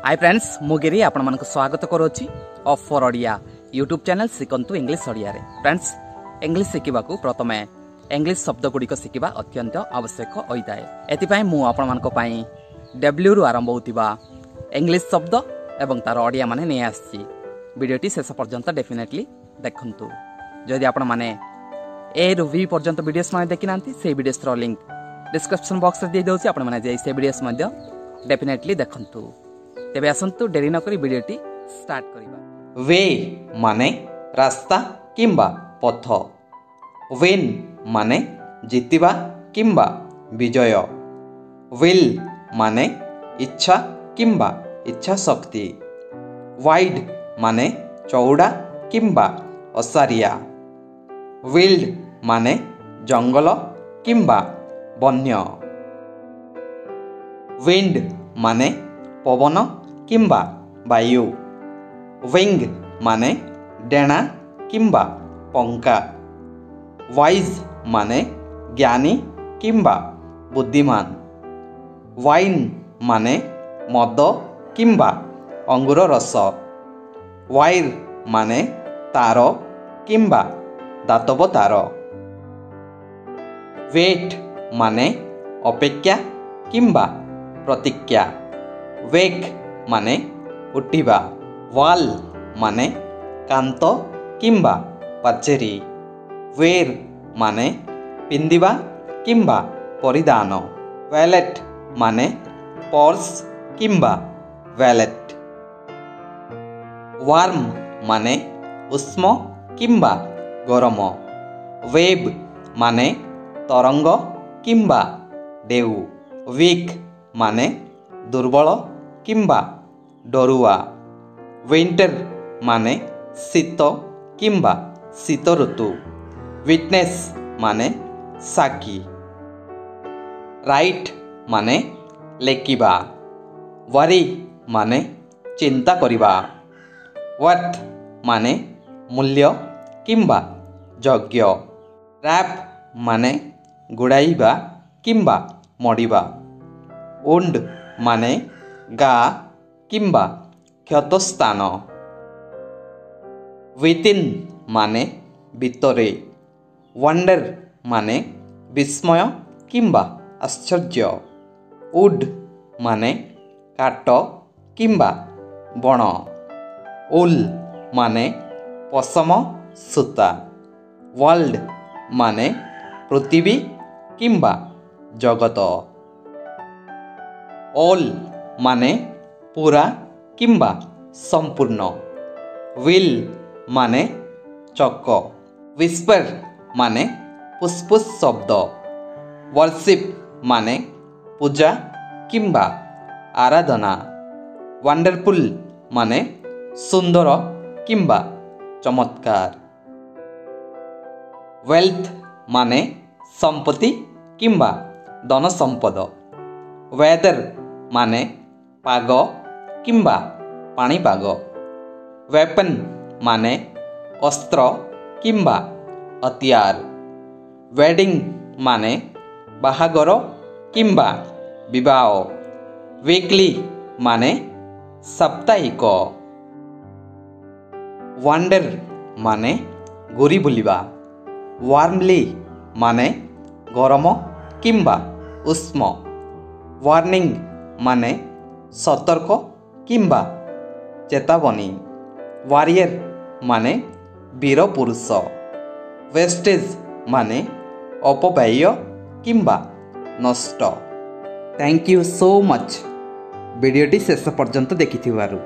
Hi friends मुगिरी आपण मानक स्वागत करोछि ऑफ फॉर ओडिया यूट्यूब चैनल सिकंतु इंग्लिश ओडिया रे। फ्रेंड्स इंग्लिश शिखिबा को प्रथमे इंग्लिश शब्द गुड़िक शिखिबा अत्यंत आवश्यक होइताए। एतिपई मु आपण मानक पई डब्ल्यू रु आरंभ होतिबा इंग्लिश शब्द एवं तार ओडिया माने नै आछि। वीडियोटी शेष पर्यंत डेफिनेटली देखंतु। जदि आपण माने ए रु वी पर्यंत वीडियोस माने देखि नांती से वीडियोस रो लिंक डिस्क्रिप्शन बॉक्स रे दे दोछि। आपण माने जे से वीडियोस मध्ये डेफिनेटली देखंतु। तेबे आसंतु डेरी न करी वीडियोटी स्टार्ट करिबा। वे माने रास्ता किंबा पथ। विन माने जितिबा किंबा विजय। विल माने इच्छा किंबा इच्छा शक्ति। वाइड माने चौड़ा किंबा ओसारिया। विल्ड माने जंगल किंबा वन्य। विंड माने पवन किंबा वायु। विंग माने डेणा किंबा पंका। वाइज माने ज्ञानी किंबा बुद्धिमान। वाइन माने मद किंबा अंगूर रस। वायर माने तार किंबा दातब तार। वेट माने अपेक्षा किंबा प्रतीक्षा। वेक माने उठिबा। वाल माने कांत किंबा पाचेरी। वेर माने पिंदिबा किंबा परिधान। वैलेट माने पर्स किंबा वैलेट। वार्म माने उष्म किंबा गरम। वेब माने तरंग किंबा ढेउ। वीक माने दुर्बल किंबा डरुआ। विंटर माने शीत किंबा शीत ऋतु। विटनेस माने साक्षी। राइट माने लेखिबा। वरी माने चिंता करिबा। वर्थ माने मूल्य किंबा योग्य। रैप माने गुड़ाइबा किंबा मडिबा। वुंड माने गा किंबा क्षतस्थान। विथिन माने भितरे। वंडर माने विस्मय किंबा आश्चर्य। वुड माने काट किंबा बण। उल माने पशम सूता। वर्ल्ड माने पृथ्वी किंबा जगत। ऑल माने पूरा किंबा संपूर्ण। विल माने चक। विस्पर माने फुसफुस शब्द। वर्शिप माने पूजा किंबा आराधना। वंडरफुल माने सुंदर किंबा चमत्कार। वेल्थ माने संपत्ति किंबा धन संपद। वेदर माने पाग किंबा पाणीपाग। वेपन माने अस्त्र किंबा हथियार। वेडिंग माने बाहागर किंबा विवाह। वीकली माने साप्ताहिक। वंडर माने घूरी बुलिबा। वार्मली माने गरम किंबा उष्म। वार्निंग माने सतर्क किंबा चेतावनी। वारियर माने वीर पुरुष। वेस्टेज माने अपव्यय किंबा नष्ट। थैंक यू सो मच वीडियोटी शेष पर्यंत देखिथिबारु।